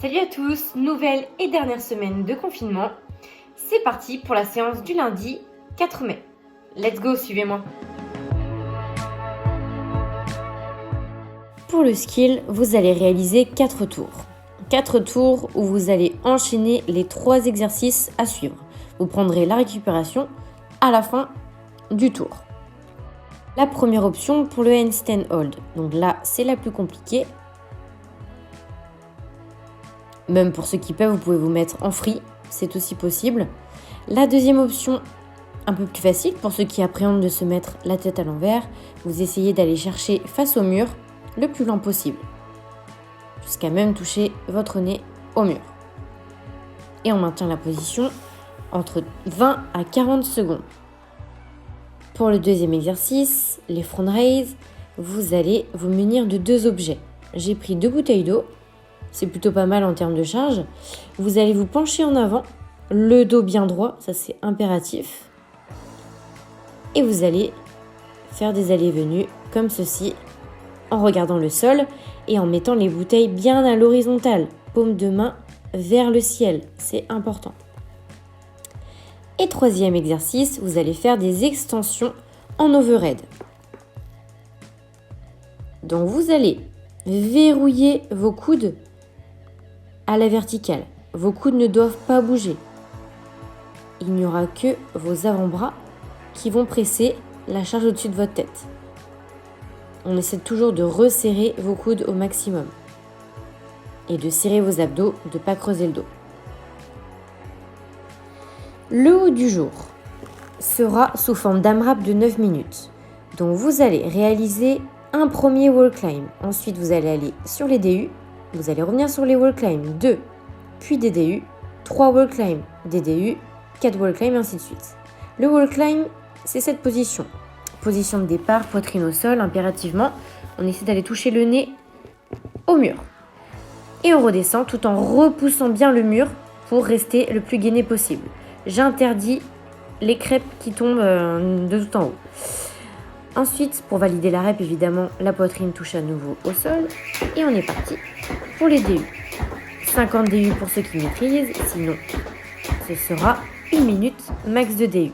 Salut à tous, nouvelle et dernière semaine de confinement. C'est parti pour la séance du lundi 4 mai. Let's go, suivez-moi. Pour le skill, vous allez réaliser 4 tours. 4 tours où vous allez enchaîner les 3 exercices à suivre. Vous prendrez la récupération à la fin du tour. La première option pour le handstand hold. Donc là, c'est la plus compliquée. Même pour ceux qui peuvent, vous pouvez vous mettre en free, c'est aussi possible. La deuxième option, un peu plus facile, pour ceux qui appréhendent de se mettre la tête à l'envers, vous essayez d'aller chercher face au mur le plus lent possible, jusqu'à même toucher votre nez au mur. Et on maintient la position entre 20 à 40 secondes. Pour le deuxième exercice, les front raise, vous allez vous munir de 2 objets. J'ai pris 2 bouteilles d'eau. C'est plutôt pas mal en termes de charge. Vous allez vous pencher en avant, le dos bien droit, ça c'est impératif. Et vous allez faire des allées-venues comme ceci, en regardant le sol et en mettant les bouteilles bien à l'horizontale, paume de main vers le ciel, c'est important. Et troisième exercice, vous allez faire des extensions en overhead. Donc vous allez verrouiller vos coudes à la verticale. Vos coudes ne doivent pas bouger. Il n'y aura que vos avant-bras qui vont presser la charge au-dessus de votre tête. On essaie toujours de resserrer vos coudes au maximum et de serrer vos abdos, de ne pas creuser le dos. Le haut du jour sera sous forme d'AMRAP de 9 minutes. Donc vous allez réaliser un premier wall climb. Ensuite, vous allez aller sur les DU. Vous allez revenir sur les wall climb 2, puis des DU, 3 wall climb, des DU, 4 wall climb, ainsi de suite. Le wall climb, c'est cette position. Position de départ, poitrine au sol, impérativement. On essaie d'aller toucher le nez au mur. Et on redescend tout en repoussant bien le mur pour rester le plus gainé possible. J'interdis les crêpes qui tombent de tout en haut. Ensuite, pour valider la rep, évidemment, la poitrine touche à nouveau au sol. Et on est parti pour les DU. 50 DU pour ceux qui maîtrisent, sinon ce sera 1 minute max de DU.